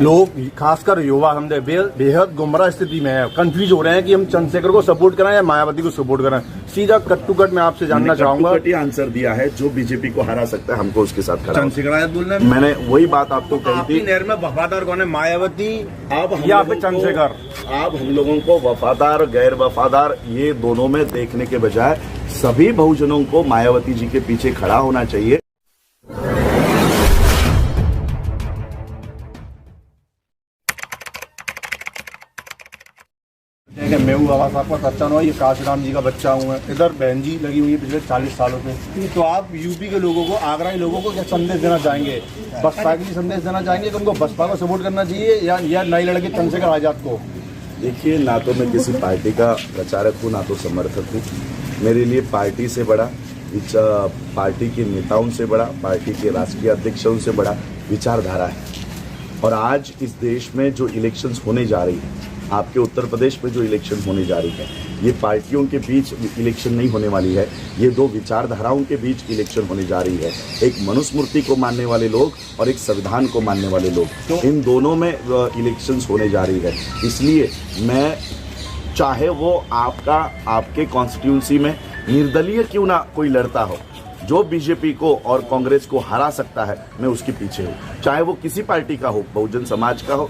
लोग खासकर युवा हम बेहद गुमराह स्थिति में है, कंफ्यूज हो रहे हैं कि हम चंद्रशेखर को सपोर्ट कराएं या मायावती को सपोर्ट कराएं। सीधा कट टू कट मैं आपसे जानना चाहूंगा। आंसर दिया है, जो बीजेपी को हरा सकता है हमको उसके साथ खड़ा। चंद्रशेखर बोल रहे हैं, मैंने वही बात आपको कही थी। नहर में वफादार कौन है, मायावती अब या फिर चंद्रशेखर? आप हम लोगों को वफादार गैर वफादार ये दोनों में देखने के बजाय सभी बहुजनों को मायावती जी के पीछे खड़ा होना चाहिए। मैं हूँ बाबा साहब का सच्चा नुआ, ये काशीराम जी का बच्चा हूँ। इधर बहन जी लगी हुई है पिछले 40 सालों से। तो आप यूपी के लोगों को, आगरा के लोगों को क्या संदेश देना चाहेंगे? बसपा के लिए संदेश देना चाहेंगे कि उनको बसपा को सपोर्ट करना चाहिए या नए लड़के चंद्रशेखर आजाद को? देखिए, ना तो मैं किसी पार्टी का प्रचारक हूँ ना तो समर्थक हूँ। मेरे लिए पार्टी से बड़ा, पार्टी के नेताओं से बड़ा, पार्टी के राष्ट्रीय अध्यक्षों से बड़ा विचारधारा है। और आज इस देश में जो इलेक्शंस होने जा रही है, आपके उत्तर प्रदेश में जो इलेक्शन होने जा रही है, ये पार्टियों के बीच इलेक्शन नहीं होने वाली है, ये दो विचारधाराओं के बीच इलेक्शन होने जा रही है। एक मनुस्मृति को मानने वाले लोग और एक संविधान को मानने वाले लोग, तो इन दोनों में इलेक्शंस होने जा रही है। इसलिए मैं, चाहे वो आपके कॉन्स्टिट्यूंसी में निर्दलीय क्यों ना कोई लड़ता हो, जो बीजेपी को और कांग्रेस को हरा सकता है, मैं उसके पीछे हूँ। चाहे वो किसी पार्टी का हो, बहुजन समाज का हो,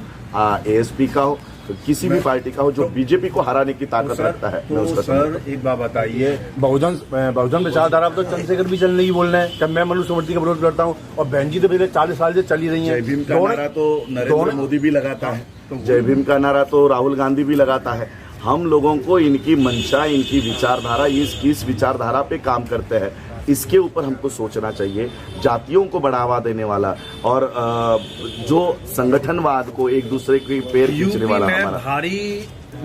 एएसपी का हो, तो किसी भी पार्टी का हो, जो बीजेपी को हराने की ताकत रखता है, मैं उसका। सर एक बात बताइए, बहुजन विचारधारा तो चंद्रशेखर भी चल नहीं बोल रहे हैं। जब मैं मनुस्मृति का विरोध करता हूँ और बहन जी तो पिछले 40 साल से चली रही है। जय भीम का नारा तो नरेंद्र मोदी भी लगाता है, जय भीम का नारा तो राहुल गांधी भी लगाता है। हम लोगों को इनकी मंशा, इनकी विचारधारा, किस विचारधारा पे काम करते हैं, इसके ऊपर हमको सोचना चाहिए। जातियों को बढ़ावा देने वाला और जो संगठनवाद को एक दूसरे के पैर खींचने वाला हमारा भारी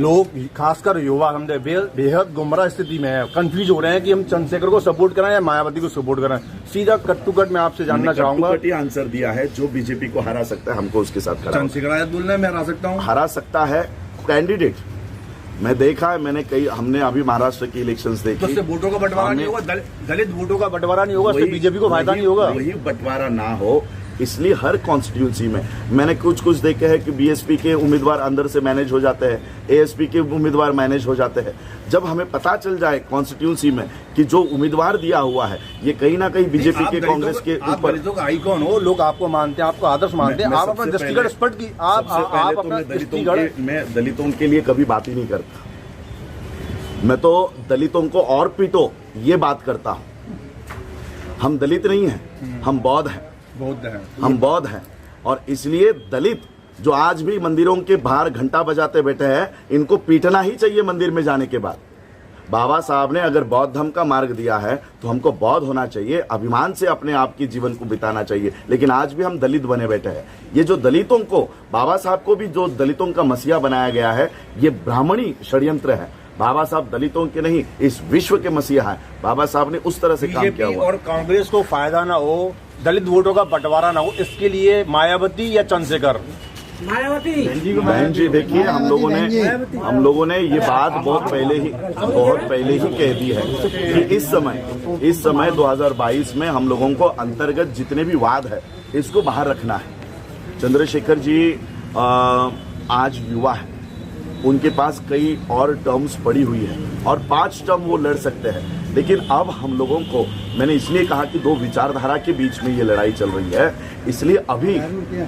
लोग, खासकर युवा हम बेहद गुमराह स्थिति में है, कंफ्यूज हो रहे हैं कि हम चंद्रशेखर को सपोर्ट कराएं या मायावती को सपोर्ट कराएं। सीधा कट टू कट मैं आपसे जानना चाहूंगा। आंसर दिया है, जो बीजेपी को हरा सकता है हमको उसके साथ खड़ा। चंद्रशेखर बोल रहे हैं, मैं हरा सकता हूँ। हरा सकता है कैंडिडेट। मैं देखा है, हमने अभी महाराष्ट्र की इलेक्शंस देखी। तो वोटों का बंटवारा नहीं होगा, दलित वोटों का बंटवारा नहीं होगा, उससे बीजेपी को फायदा नहीं होगा। वही बंटवारा ना हो, इसलिए हर कॉन्स्टिट्यूंसी में मैंने कुछ देखे हैं कि बीएसपी के उम्मीदवार अंदर से मैनेज हो जाते हैं, एएसपी के उम्मीदवार मैनेज हो जाते हैं। जब हमें पता चल जाए कॉन्स्टिट्यूंसी में कि जो उम्मीदवार दिया हुआ है ये कहीं ना कहीं बीजेपी के, कांग्रेस के ऊपर। दलितों का आइकॉन हो, लोग आपको मानते हैं, आपको आदर्श मानते हैं, आप अपना दृष्टिगत स्पष्ट की, मैं दलितों के लिए कभी बात ही नहीं करता। मैं तो दलितों को और पीटो ये बात करता हूं। हम दलित नहीं हैं, हम बौद्ध हैं। हम बौद्ध हैं और इसलिए दलित जो आज भी मंदिरों के बाहर घंटा बजाते बैठे हैं, इनको पीटना ही चाहिए मंदिर में जाने के बाद। बाबा साहब ने अगर बौद्ध धर्म का मार्ग दिया है तो हमको बौद्ध होना चाहिए, अभिमान से अपने आप की जीवन को बिताना चाहिए। लेकिन आज भी हम दलित बने बैठे हैं। ये जो दलितों को, बाबा साहब को भी जो दलितों का मसीहा बनाया गया है, ये ब्राह्मणी षड्यंत्र है। बाबा साहब दलितों के नहीं, इस विश्व के मसीहा है। बाबा साहब ने उस तरह से काम किया हुआ। और कांग्रेस को फायदा ना हो, दलित वोटों का बंटवारा ना हो, इसके लिए मायावती या चंद्रशेखर? बहन जी, देखिए, हम लोगों ने ये बात बहुत पहले ही कह दी है कि इस समय 2022 में हम लोगों को अंतर्गत जितने भी वाद है इसको बाहर रखना है। चंद्रशेखर जी आज युवा है, उनके पास कई और टर्म्स पड़ी हुई है और 5 टर्म वो लड़ सकते हैं। लेकिन अब हम लोगों को, मैंने इसलिए कहा कि दो विचारधारा के बीच में ये लड़ाई चल रही है, इसलिए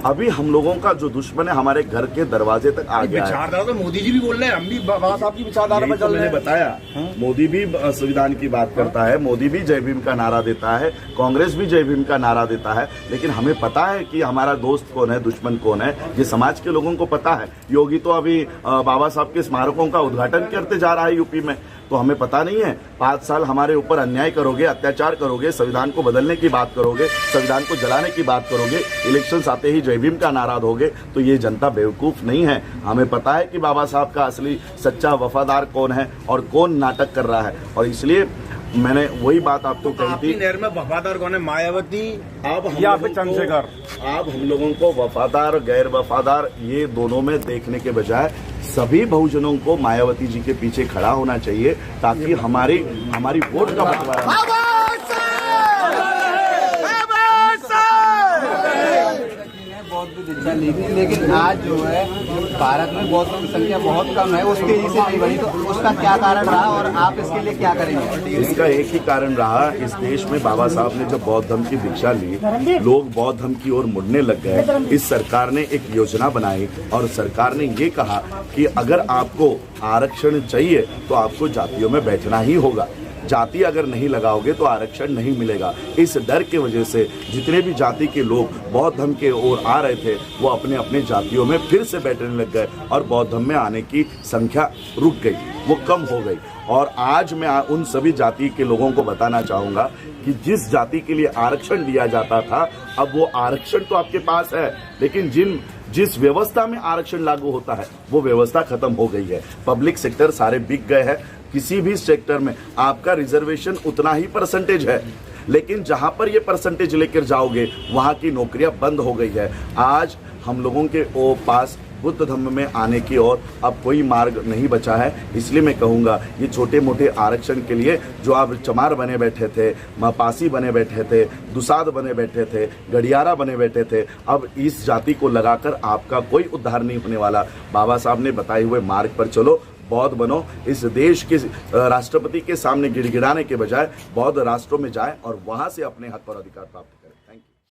अभी हम लोगों का जो दुश्मन है हमारे घर के दरवाजे तक आ गया है। विचारधारा तो मोदी जी भी बोल रहे हैं, हम भी बाबा साहब की विचारधारा पर चल रहे हैं। मैंने बताया, मोदी भी संविधान की बात करता है, मोदी भी जय भीम का नारा देता है, कांग्रेस भी जय भीम का नारा देता है। लेकिन हमें पता है कि हमारा दोस्त कौन है, दुश्मन कौन है, ये समाज के लोगों को पता है। योगी तो अभी बाबा साहब के स्मारकों का उद्घाटन करते जा रहा है यूपी में, तो हमें पता नहीं है 5 साल हमारे ऊपर अन्याय करोगे, अत्याचार करोगे, संविधान को बदलने की बात करोगे, संविधान को जलाने की बात करोगे, इलेक्शंस आते ही जय भीम का नारा दोगे, तो ये जनता बेवकूफ नहीं है। हमें पता है कि बाबा साहब का असली सच्चा वफादार कौन है और कौन नाटक कर रहा है। और इसलिए मैंने वही बात आपको कही थी। नहर में वफादार कौन है, मायावती या फिर चंद्रशेखर? आप हम लोगों को वफादार गैर वफादार ये दोनों में देखने के बजाय सभी बहुजनों को मायावती जी के पीछे खड़ा होना चाहिए, ताकि हमारी वोट का बंटवारा। दीक्षा ली थी, लेकिन आज जो है भारत में बौद्धों की संख्या बहुत कम है, उस तेजी से नहीं बढ़ी, तो उसका क्या कारण रहा और आप इसके लिए क्या करेंगे? इसका एक ही कारण रहा, इस देश में बाबा साहब ने जब बौद्ध धर्म की दीक्षा ली, लोग बौद्ध धर्म की ओर मुड़ने लग गए। इस सरकार ने एक योजना बनाई और सरकार ने ये कहा कि अगर आपको आरक्षण चाहिए तो आपको जातियों में बैठना ही होगा, जाति अगर नहीं लगाओगे तो आरक्षण नहीं मिलेगा। इस डर की वजह से जितने भी जाति के लोग बौद्ध धर्म के ओर आ रहे थे वो अपने अपने जातियों में फिर से बैठने लग गए और बौद्ध धर्म में आने की संख्या रुक गई, वो कम हो गई। और आज मैं उन सभी जाति के लोगों को बताना चाहूँगा कि जिस जाति के लिए आरक्षण दिया जाता था, अब वो आरक्षण तो आपके पास है, लेकिन जिस व्यवस्था में आरक्षण लागू होता है वो व्यवस्था खत्म हो गई है। पब्लिक सेक्टर सारे बिक गए हैं, किसी भी सेक्टर में आपका रिजर्वेशन उतना ही परसेंटेज है, लेकिन जहां पर ये परसेंटेज लेकर जाओगे वहां की नौकरियां बंद हो गई है। आज हम लोगों के पास बुद्ध धर्म में आने की ओर अब कोई मार्ग नहीं बचा है। इसलिए मैं कहूँगा ये छोटे मोटे आरक्षण के लिए जो आप चमार बने बैठे थे, पासी बने बैठे थे, दुसाध बने बैठे थे, गडियारा बने बैठे थे, अब इस जाति को लगाकर आपका कोई उद्धार नहीं होने वाला। बाबा साहब ने बताए हुए मार्ग पर चलो, बौद्ध बनो। इस देश के राष्ट्रपति के सामने गिड़गिड़ाने के बजाय बौद्ध राष्ट्रों में जाए और वहां से अपने हक और अधिकार प्राप्त करें।